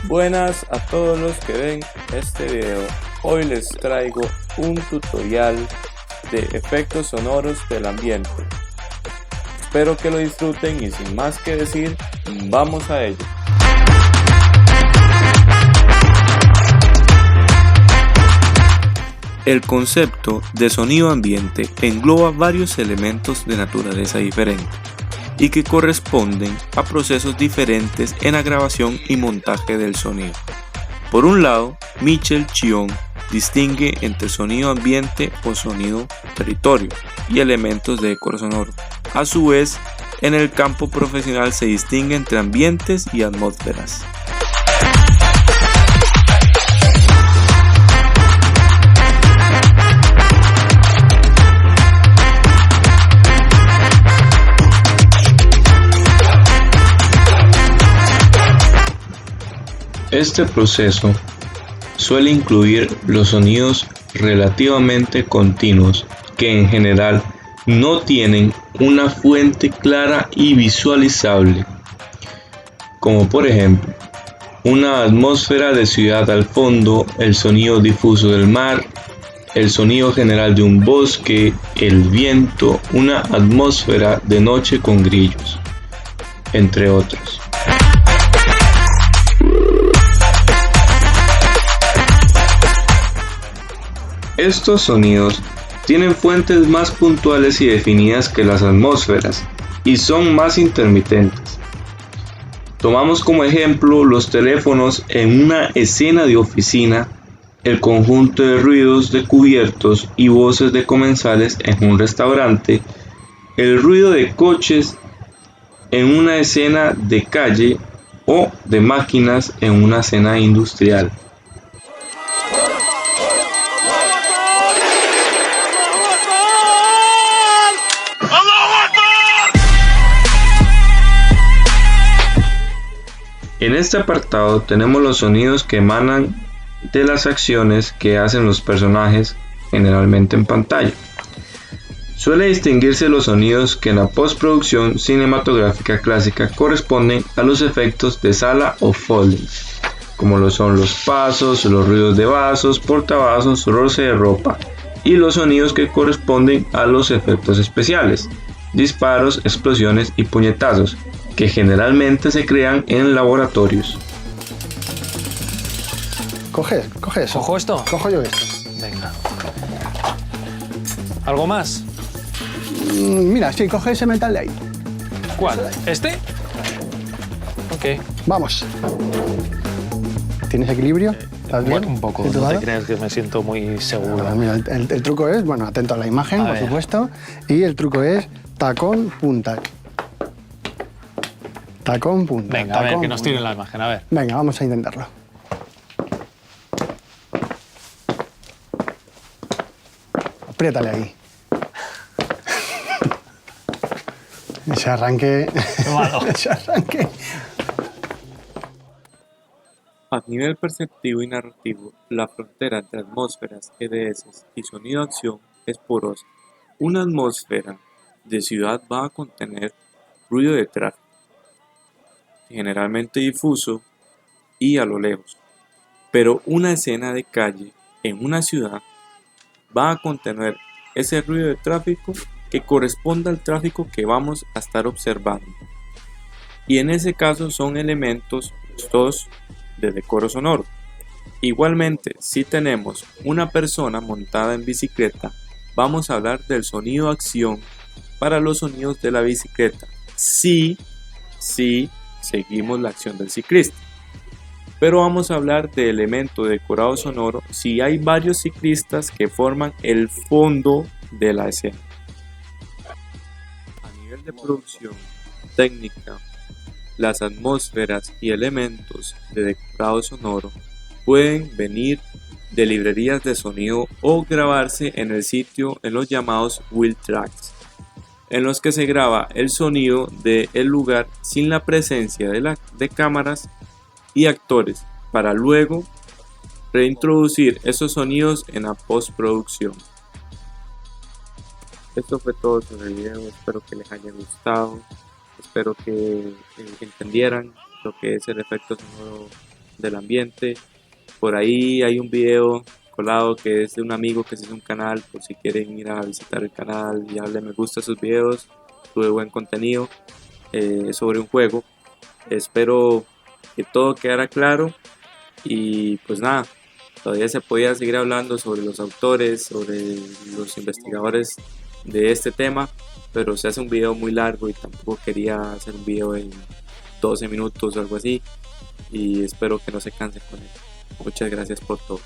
Buenas a todos los que ven este video. Hoy les traigo un tutorial de efectos sonoros del ambiente. Espero que lo disfruten y sin más que decir, vamos a ello. El concepto de sonido ambiente engloba varios elementos de naturaleza diferente y que corresponden a procesos diferentes en la grabación y montaje del sonido. Por un lado, Michel Chion distingue entre sonido ambiente o sonido territorio y elementos de decoro sonoro. A su vez, en el campo profesional se distingue entre ambientes y atmósferas. Este proceso suele incluir los sonidos relativamente continuos que en general no tienen una fuente clara y visualizable, como por ejemplo una atmósfera de ciudad al fondo, el sonido difuso del mar, el sonido general de un bosque, el viento, una atmósfera de noche con grillos, entre otros. Estos sonidos tienen fuentes más puntuales y definidas que las atmósferas y son más intermitentes. Tomamos como ejemplo los teléfonos en una escena de oficina, el conjunto de ruidos de cubiertos y voces de comensales en un restaurante, el ruido de coches en una escena de calle o de máquinas en una escena industrial. En este apartado tenemos los sonidos que emanan de las acciones que hacen los personajes, generalmente en pantalla. Suele distinguirse los sonidos que en la postproducción cinematográfica clásica corresponden a los efectos de sala o folding, como lo son los pasos, los ruidos de vasos, portavasos, roce de ropa, y los sonidos que corresponden a los efectos especiales, disparos, explosiones y puñetazos, que generalmente se crean en laboratorios. Coge eso. ¿Cojo esto? Cojo yo esto. Venga. ¿Algo más? Mira, sí, coge ese metal de ahí. ¿Cuál? ¿Este? Ok. Vamos. ¿Tienes equilibrio? ¿Estás bien? Un poco, no ¿Situado? te creas que me siento muy seguro. Bueno, mira, el truco es, bueno, atento a la imagen, por supuesto, y el truco es tacón, punta. Tacón, punta. Venga, tacón, a ver, que nos punta. tiren la imagen, a ver. Venga, vamos a intentarlo. Apriétale ahí. Ese arranque... Malo. Ese arranque... A nivel perceptivo y narrativo, la frontera entre atmósferas, EDS y sonido-acción es porosa. Una atmósfera de ciudad va a contener ruido de tráfico, generalmente difuso y a lo lejos, pero una escena de calle en una ciudad va a contener ese ruido de tráfico que corresponde al tráfico que vamos a estar observando, y en ese caso son elementos todos de decoro sonoro. Igualmente, si tenemos una persona montada en bicicleta, vamos a hablar del sonido acción para los sonidos de la bicicleta, si seguimos la acción del ciclista. Pero vamos a hablar de elemento de decorado sonoro si hay varios ciclistas que forman el fondo de la escena. A nivel de producción técnica, las atmósferas y elementos de decorado sonoro pueden venir de librerías de sonido o grabarse en el sitio en los llamados wheel tracks. en los que se graba el sonido del lugar sin la presencia de cámaras y actores, para luego reintroducir esos sonidos en la postproducción. Esto fue todo sobre el video, espero que les haya gustado, espero que entendieran lo que es el efecto sonoro del ambiente. Por ahí hay un video colado que es de un amigo que se hizo un canal, por si quieren ir a visitar el canal y darle me gusta a sus videos. Sube buen contenido sobre un juego. Espero que todo quedara claro y pues nada, todavía se podía seguir hablando sobre los autores, sobre los investigadores de este tema, pero se hace un video muy largo y tampoco quería hacer un video en 12 minutos o algo así, y espero que no se cansen con él. Muchas gracias por todo.